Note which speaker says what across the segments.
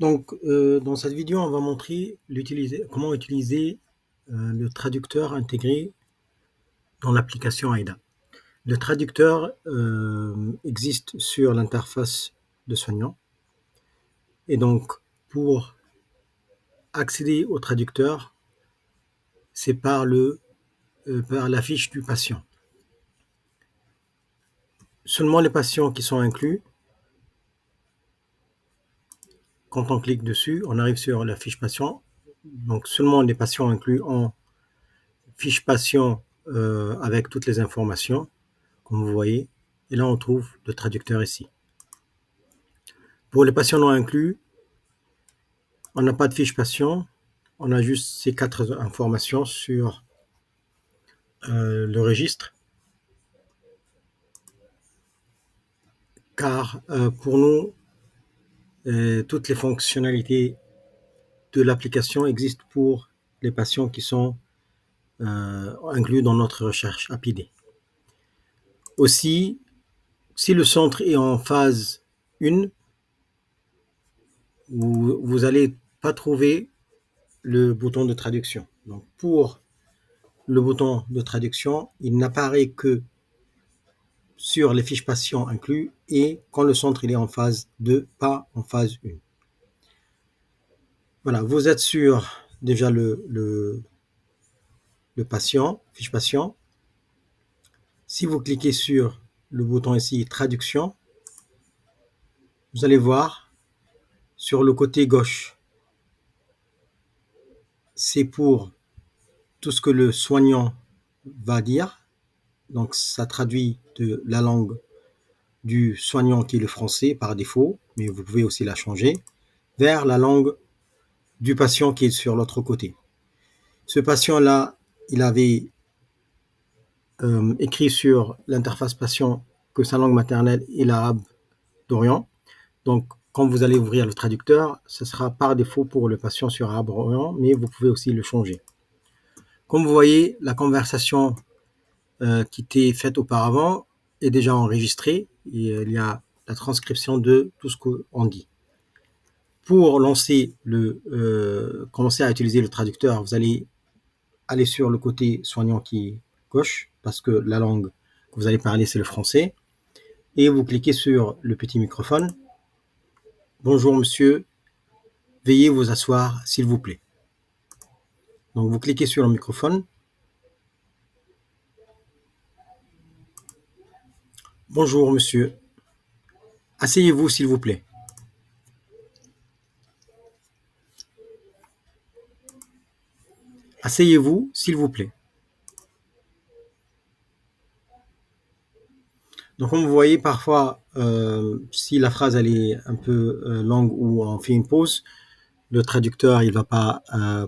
Speaker 1: Donc, dans cette vidéo, on va montrer comment utiliser le traducteur intégré dans l'application AIDA. Le traducteur existe sur l'interface de soignant. Et donc, pour accéder au traducteur, c'est par la fiche du patient. Seulement les patients qui sont inclus, quand on clique dessus, on arrive sur la fiche patient. Donc, seulement les patients inclus en fiche patient avec toutes les informations, comme vous voyez. Et là, on trouve le traducteur ici. Pour les patients non inclus, on n'a pas de fiche patient. On a juste ces 4 informations sur le registre. Car pour nous, toutes les fonctionnalités de l'application existent pour les patients qui sont inclus dans notre recherche APD. Aussi, si le centre est en phase 1, vous n'allez pas trouver le bouton de traduction. Donc, pour le bouton de traduction, il n'apparaît que sur les fiches patients inclus et quand le centre il est en phase 2, pas en phase 1. Voilà, vous êtes sur déjà le patient, fiche patient. Si vous cliquez sur le bouton ici, traduction, vous allez voir sur le côté gauche, c'est pour tout ce que le soignant va dire. Donc, ça traduit de la langue du soignant qui est le français par défaut, mais vous pouvez aussi la changer, vers la langue du patient qui est sur l'autre côté. Ce patient-là, il avait écrit sur l'interface patient que sa langue maternelle est l'arabe d'Orient. Donc, quand vous allez ouvrir le traducteur, ce sera par défaut pour le patient sur arabe d'Orient, mais vous pouvez aussi le changer. Comme vous voyez, la conversation qui était faite auparavant est déjà enregistrée et il y a la transcription de tout ce qu'on dit. Pour commencer à utiliser le traducteur, vous allez aller sur le côté soignant qui est gauche, parce que la langue que vous allez parler, c'est le français. Et vous cliquez sur le petit microphone. Bonjour monsieur, veuillez vous asseoir, s'il vous plaît. Donc vous cliquez sur le microphone. Bonjour monsieur, asseyez-vous, s'il vous plaît. Asseyez-vous, s'il vous plaît. Donc, comme vous voyez, parfois, si la phrase elle est un peu longue ou on fait une pause, le traducteur il va pas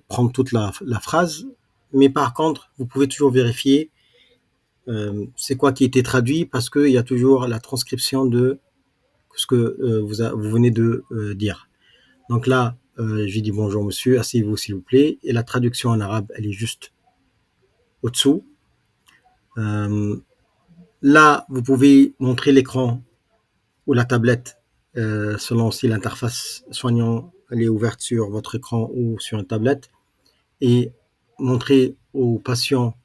Speaker 1: prendre toute la phrase. Mais par contre, vous pouvez toujours vérifier c'est quoi qui a été traduit parce qu'il y a toujours la transcription de ce que vous venez de dire. Donc là, j'ai dit bonjour monsieur, asseyez-vous s'il vous plaît. Et la traduction en arabe, elle est juste au-dessous. Là, vous pouvez montrer l'écran ou la tablette selon si l'interface soignant elle est ouverte sur votre écran ou sur une tablette et montrer au patient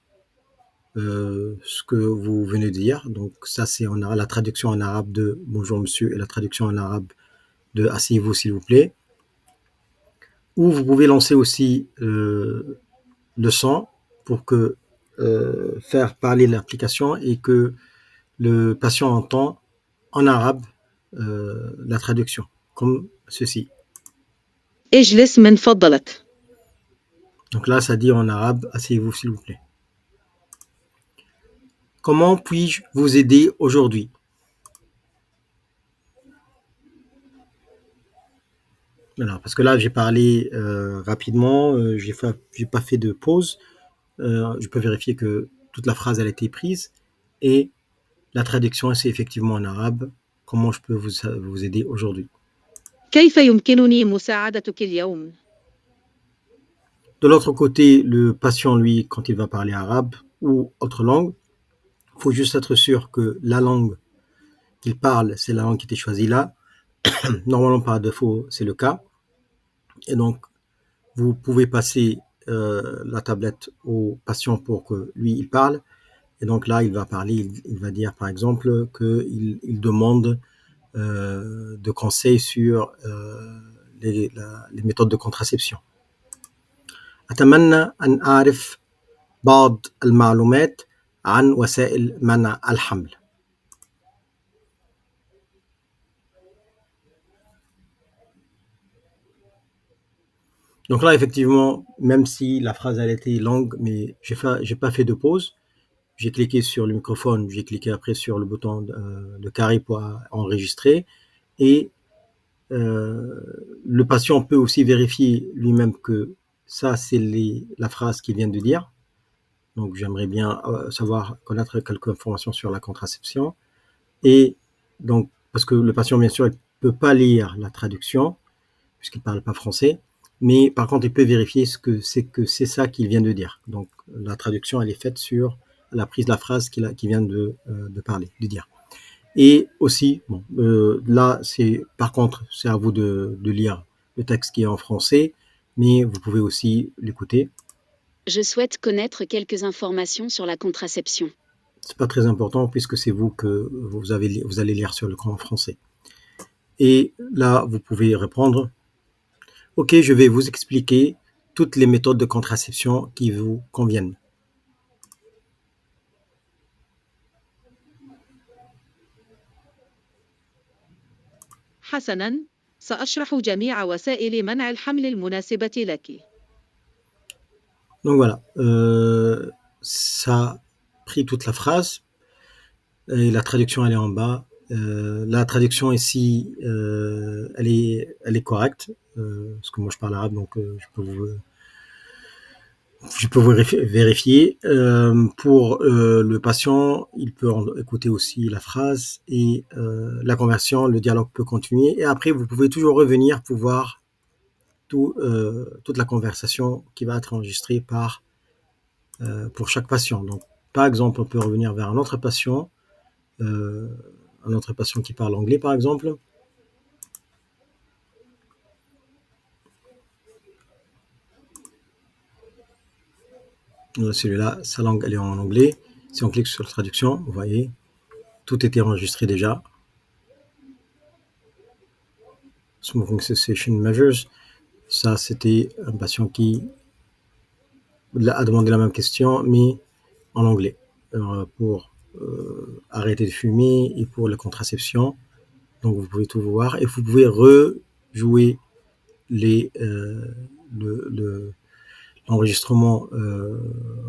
Speaker 1: ce que vous venez de dire. Donc ça c'est la traduction en arabe de bonjour monsieur et la traduction en arabe de asseyez-vous s'il vous plaît. Ou vous pouvez lancer aussi le son pour que faire parler l'application et que le patient entend en arabe la traduction, comme ceci.
Speaker 2: اجلس من فضلك.
Speaker 1: Donc là, ça dit en arabe, asseyez-vous s'il vous plaît. Comment puis-je vous aider aujourd'hui? Voilà, parce que là, j'ai parlé rapidement, j'ai pas fait de pause. Je peux vérifier que toute la phrase elle a été prise et la traduction c'est effectivement en arabe. Comment je peux vous aider aujourd'hui?
Speaker 2: كيف يمكنني مساعدتك اليوم؟
Speaker 1: De l'autre côté, le patient, lui, quand il va parler arabe ou autre langue, il faut juste être sûr que la langue qu'il parle, c'est la langue qui était choisie là. Normalement, par défaut, c'est le cas. Et donc, vous pouvez passer la tablette au patient pour que lui, il parle. Et donc là, il va parler, il va dire par exemple qu'il demande de conseils sur les méthodes de contraception. أتمنى أن أعرف بعض المعلومات عن وسائل منع الحمل. Donc là, effectivement, même si la phrase elle était longue, mais j'ai pas fait de pause. J'ai cliqué sur le microphone, j'ai cliqué après sur le bouton de carré pour enregistrer. Et le patient peut aussi vérifier lui-même que ça, c'est la phrase qu'il vient de dire. Donc, j'aimerais bien connaître quelques informations sur la contraception. Et donc, parce que le patient, bien sûr, il ne peut pas lire la traduction, puisqu'il ne parle pas français. Mais par contre, il peut vérifier que c'est ça qu'il vient de dire. Donc, la traduction, elle est faite sur la prise de la phrase qu'il vient de parler, de dire. Et aussi, bon, là, par contre, c'est à vous de lire le texte qui est en français, mais vous pouvez aussi l'écouter.
Speaker 3: Je souhaite connaître quelques informations sur la contraception.
Speaker 1: C'est pas très important puisque c'est vous que vous allez lire sur l'écran en français. Et là, vous pouvez répondre. Ok, je vais vous expliquer toutes les méthodes de contraception qui vous conviennent.
Speaker 2: حسناً، سأشرح جميع وسائل منع الحمل المناسبة لك.
Speaker 1: Donc voilà, ça a pris toute la phrase et la traduction elle est en bas. La traduction ici, elle est correcte parce que moi je parle arabe donc je peux vous vérifier. Pour le patient, il peut écouter aussi la phrase et la conversion, le dialogue peut continuer. Et après, vous pouvez toujours revenir pour voir toute la conversation qui va être enregistrée pour chaque patient. Donc, par exemple, on peut revenir vers un autre patient qui parle anglais, par exemple. Celui-là, sa langue, elle est en anglais. Si on clique sur la traduction, vous voyez, tout était enregistré déjà. Smoking cessation measures. Ça, c'était un patient qui a demandé la même question, mais en anglais, pour arrêter de fumer et pour la contraception. Donc, vous pouvez tout voir et vous pouvez rejouer l'enregistrement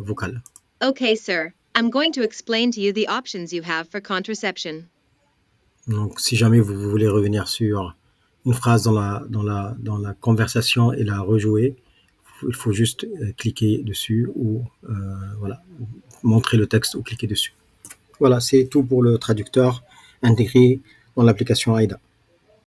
Speaker 1: vocal.
Speaker 4: Okay, sir. I'm going to explain to you the options you have for contraception.
Speaker 1: Donc, si jamais vous voulez revenir sur une phrase dans la conversation et la rejouer, il faut juste cliquer dessus ou voilà, montrer le texte ou cliquer dessus. Voilà, c'est tout pour le traducteur intégré dans l'application AIDA.